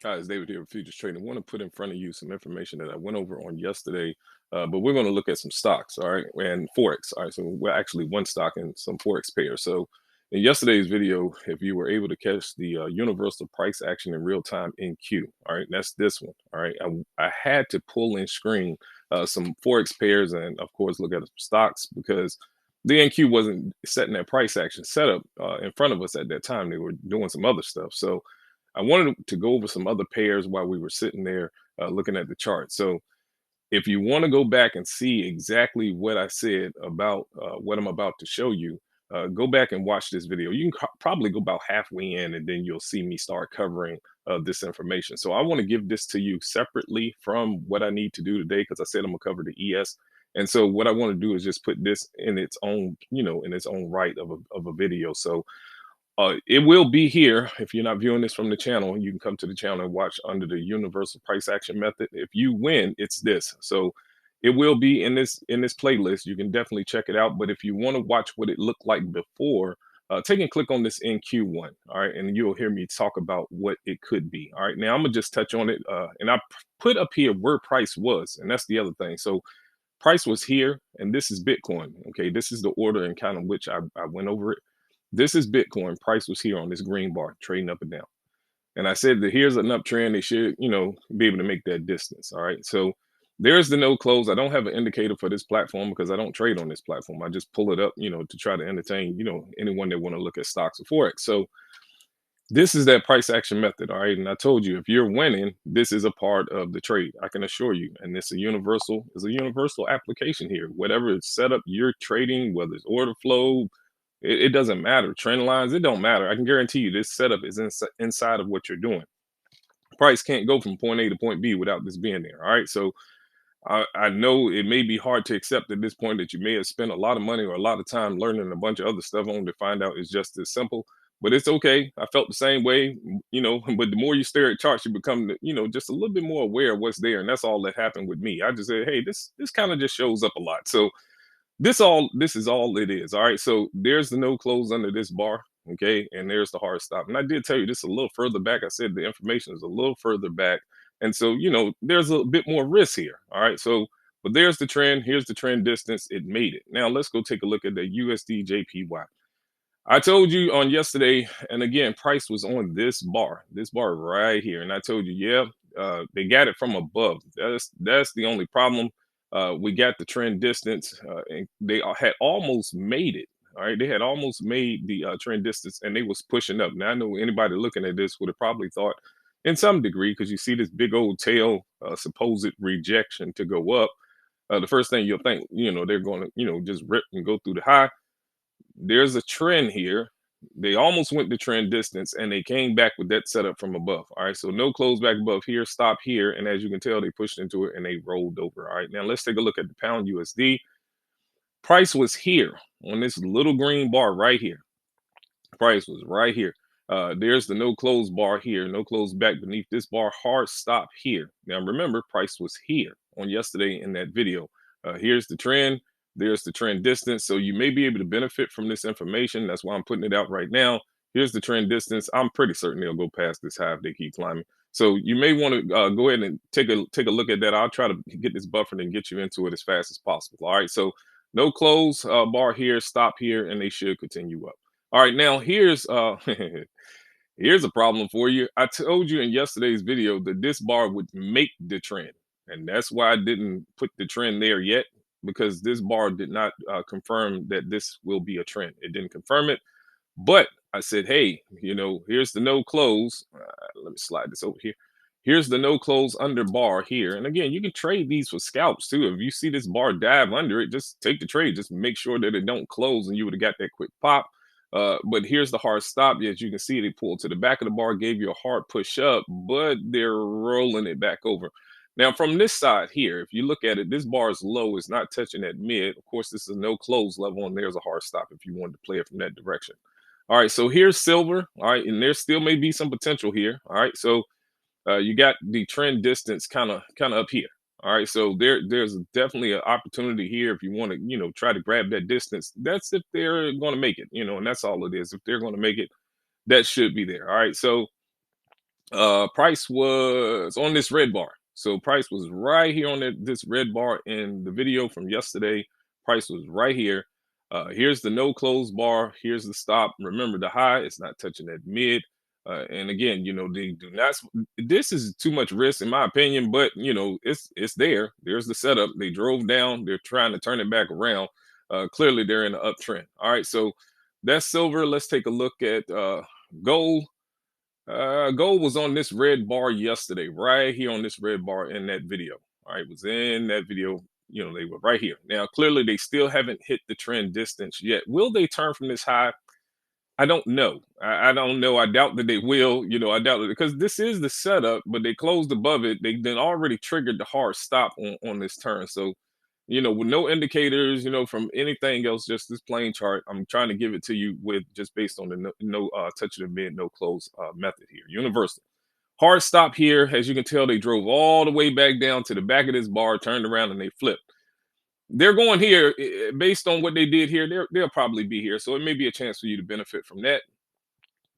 Hi, it's David here with Futures Trading. I want to put in front of you some information that I went over on yesterday, but we're going to look at some stocks, all right, and Forex. All right, so we're actually one stock and some Forex pairs. So in yesterday's video, if you were able to catch the universal price action in real time in Q, all right, that's this one. All right, I had to pull and screen some Forex pairs and, of course, look at some stocks because the NQ wasn't setting that price action setup in front of us at that time. They were doing some other stuff. So I wanted to go over some other pairs while we were sitting there looking at the chart. So if you want to go back and see exactly what I said about what I'm about to show you, go back and watch this video. You can probably go about halfway in and then you'll see me start covering this information. So I want to give this to you separately from what I need to do today because I said I'm going to cover the ES. And so what I want to do is just put this in its own, in its own right of a video. So it will be here. If you're not viewing this from the channel, you can come to the channel and watch under the universal price action method. If you win, it's this. So it will be in this playlist. You can definitely check it out. But if you want to watch what it looked like before, take and click on this NQ1. All right, and you'll hear me talk about what it could be. All right, now I'm gonna just touch on it. And I put up here where price was, and that's the other thing. So price was here, and this is Bitcoin. Okay, this is the order and kind of which I went over it. This is Bitcoin. Price was here on this green bar, trading up and down. And I said that here's an uptrend. They should, be able to make that distance. All right. So there's the no close. I don't have an indicator for this platform because I don't trade on this platform. I just pull it up, to try to entertain, anyone that want to look at stocks or Forex. So this is that price action method. All right. And I told you if you're winning, this is a part of the trade. I can assure you. And this is a universal application here. Whatever setup you're trading, whether it's order flow, it doesn't matter. Trend lines, it don't matter. I can guarantee you this setup is inside of what you're doing. Price can't go from point A to point B without this being there. All right. So I know it may be hard to accept at this point that you may have spent a lot of money or a lot of time learning a bunch of other stuff only to find out it's just as simple. But it's okay. I felt the same way, but the more you stare at charts, you become, just a little bit more aware of what's there. And that's all that happened with me. I just said, hey, this kind of just shows up a lot. So this is all it is. All right. So there's the no close under this bar. Okay. And there's the hard stop. And I did tell you this a little further back. I said the information is a little further back. And so, there's a bit more risk here. All right. So, but there's the trend. Here's the trend distance. It made it. Now let's go take a look at the USD JPY. I told you on yesterday, and again, price was on this bar right here. And I told you, yeah, they got it from above. That's the only problem. We got the trend distance, and they had almost made it. All right, they had almost made the trend distance, and they was pushing up. Now I know anybody looking at this would have probably thought, in some degree, because you see this big old tail, supposed rejection to go up. The first thing you'll think, they're going to, just rip and go through the high. There's a trend here. They almost went the trend distance and they came back with that setup from above. All right. So no close back above here, stop here. And as you can tell, they pushed into it and they rolled over. All right. Now let's take a look at the pound USD. Price was here on this little green bar right here. Price was right here. There's the no close bar here, no close back beneath this bar, hard stop here. Now remember, price was here on yesterday in that video. Here's the trend. There's the trend distance. So you may be able to benefit from this information. That's why I'm putting it out right now. Here's the trend distance. I'm pretty certain they'll go past this high if they keep climbing. So you may want to go ahead and take a look at that. I'll try to get this buffered and get you into it as fast as possible. All right. So no close bar here, stop here, and they should continue up. All right, now here's here's a problem for you. I told you in yesterday's video that this bar would make the trend, and that's why I didn't put the trend there yet because this bar did not confirm that this will be a trend. It didn't confirm it, but I said, hey, here's the no close. Let me slide this over here. Here's the no close under bar here. And again, you can trade these for scalps too. If you see this bar dive under it, just take the trade. Just make sure that it don't close and you would have got that quick pop. But here's the hard stop. As you can see, they pulled to the back of the bar, gave you a hard push up, but they're rolling it back over. Now, from this side here, if you look at it, this bar is low. It's not touching that mid. Of course, this is a no close level, and there's a hard stop if you wanted to play it from that direction. All right, so here's silver. All right, and there still may be some potential here. All right, so you got the trend distance kind of up here. All right, so there's definitely an opportunity here if you want to, try to grab that distance. That's if they're going to make it, and that's all it is. If they're going to make it, that should be there. All right, so Price was on this red bar. So price was right here on this red bar in the video from yesterday. Price was right here. Here's the no close bar. Here's the stop. Remember the high. It's not touching that mid. And again, they do not. This is too much risk, in my opinion. But it's there. There's the setup. They drove down. They're trying to turn it back around. Clearly, they're in an uptrend. All right. So that's silver. Let's take a look at gold. Gold was on this red bar yesterday, right here on this red bar in that video. All right, was in that video. They were right here. Now, clearly, they still haven't hit the trend distance yet. Will they turn from this high? I don't know. I don't know. I doubt that they will. I doubt it because this is the setup, but they closed above it. They then already triggered the hard stop on this turn. So, with no indicators, from anything else, just this plain chart, I'm trying to give it to you with just based on the no touch of the mid, no close method here. Universal. Hard stop here. As you can tell, they drove all the way back down to the back of this bar, turned around, and they flipped. They're going here based on what they did here. They'll probably be here, so it may be a chance for you to benefit from that.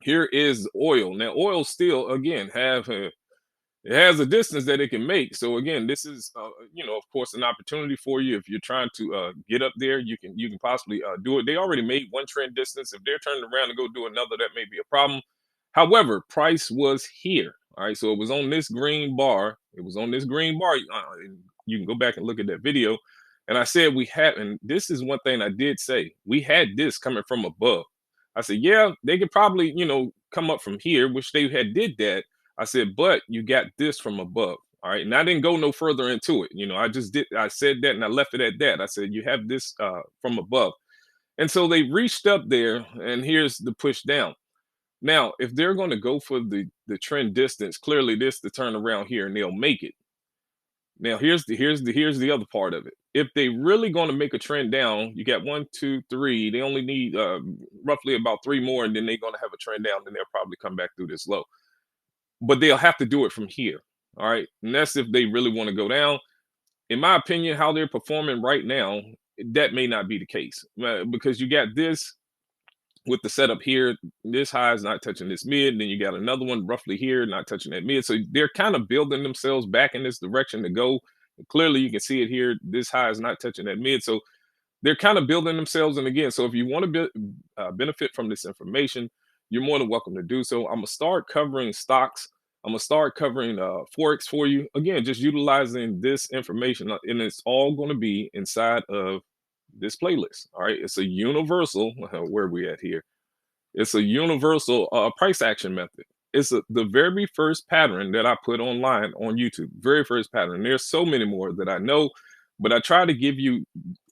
Here is oil. Now, oil still again it has a distance that it can make. So again, this is of course, an opportunity for you if you're trying to get up there. You can possibly do it. They already made one trend distance. If they're turning around to go do another, that may be a problem. However, price was here. All right, so it was on this green bar. It was on this green bar. And you can go back and look at that video. And I said we had, and this is one thing I did say. We had this coming from above. I said, yeah, they could probably, come up from here, which they had did that. I said, but you got this from above. All right. And I didn't go no further into it. I said that and I left it at that. I said, you have this from above. And so they reached up there, and here's the push down. Now, if they're going to go for the trend distance, clearly this the turn around here and they'll make it. Now, here's the other part of it. If they really going to make a trend down, you got 1, 2, 3. They only need roughly about 3 more, and then they're going to have a trend down. Then they'll probably come back through this low. But they'll have to do it from here. All right. And that's if they really want to go down. In my opinion, how they're performing right now, that may not be the case because you got this with the setup here. This high is not touching this mid. And then you got another one roughly here, not touching that mid. So they're kind of building themselves back in this direction to go. And clearly, you can see it here. This high is not touching that mid. So they're kind of building themselves. And again, so if you want to benefit from this information, you're more than welcome to do so. I'm gonna start covering stocks. I'm gonna start covering Forex for you. Again, just utilizing this information, and it's all going to be inside of this playlist. All right, it's a universal. Where are we at here? It's a universal price action method. It's the very first pattern that I put online on YouTube. Very first pattern. There's so many more that I know, but I try to give you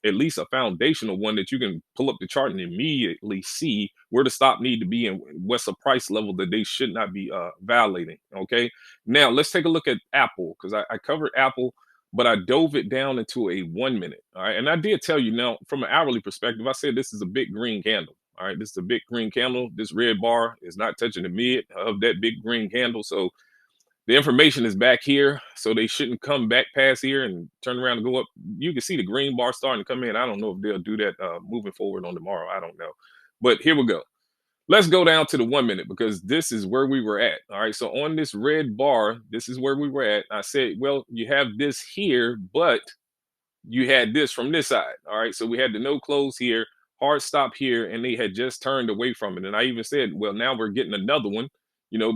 at least a foundational one that you can pull up the chart and immediately see where the stop need to be and what's a price level that they should not be violating. Okay. Now let's take a look at Apple because I covered Apple, but I dove it down into a 1 minute. All right. And I did tell you now from an hourly perspective, I said this is a big green candle. All right. This is a big green candle. This red bar is not touching the mid of that big green candle. So the information is back here, so they shouldn't come back past here and turn around and go up. You can see the green bar starting to come in. I don't know if they'll do that moving forward on tomorrow. I don't know. But here we go. Let's go down to the 1 minute because this is where we were at. All right. So on this red bar, this is where we were at. I said, well, you have this here, but you had this from this side. All right. So we had the no close here, hard stop here, and they had just turned away from it. And I even said, well, now we're getting another one,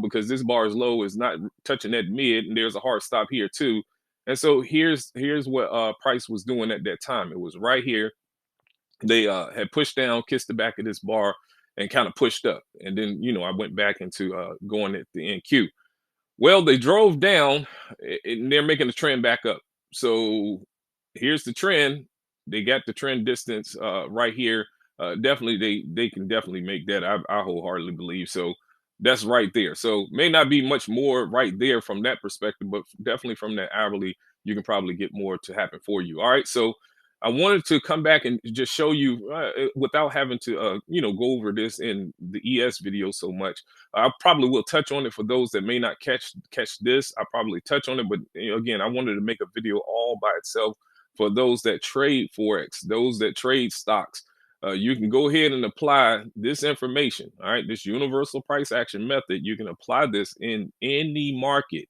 because this bar is low, is not touching that mid, and there's a hard stop here too. And so here's what price was doing at that time. It was right here. They had pushed down, kissed the back of this bar, and kind of pushed up. And then, I went back into going at the NQ. Well, they drove down and they're making the trend back up. So here's the trend. They got the trend distance right here. Definitely, they can definitely make that. I wholeheartedly believe so. That's right there. So may not be much more right there from that perspective, but definitely from that hourly, you can probably get more to happen for you. All right. So I wanted to come back and just show you without having to, go over this in the ES video so much. I probably will touch on it for those that may not catch this. I probably touch on it, but again, I wanted to make a video all by itself for those that trade Forex, those that trade stocks. You can go ahead and apply this information. All right, this universal price action method. You can apply this in any market.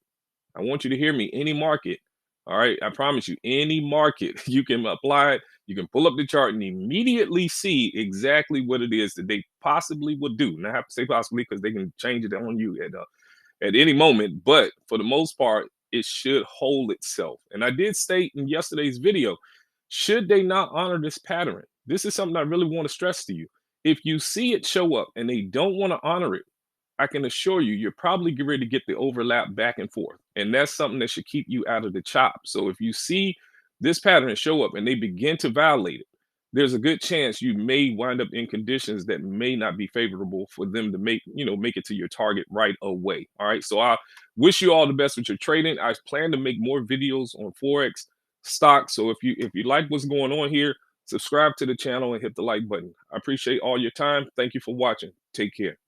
I want you to hear me. Any market. All right. I promise you, any market, you can apply it. You can pull up the chart and immediately see exactly what it is that they possibly would do. And I have to say possibly because they can change it on you at any moment. But for the most part, it should hold itself. And I did state in yesterday's video, should they not honor this pattern? This is something I really want to stress to you. If you see it show up and they don't want to honor it, I can assure you, you're probably getting ready to get the overlap back and forth. And that's something that should keep you out of the chop. So if you see this pattern show up and they begin to violate it, there's a good chance you may wind up in conditions that may not be favorable for them to make it to your target right away. All right. So I wish you all the best with your trading. I plan to make more videos on Forex stocks. So if you like what's going on here, subscribe to the channel and hit the like button. I appreciate all your time. Thank you for watching. Take care.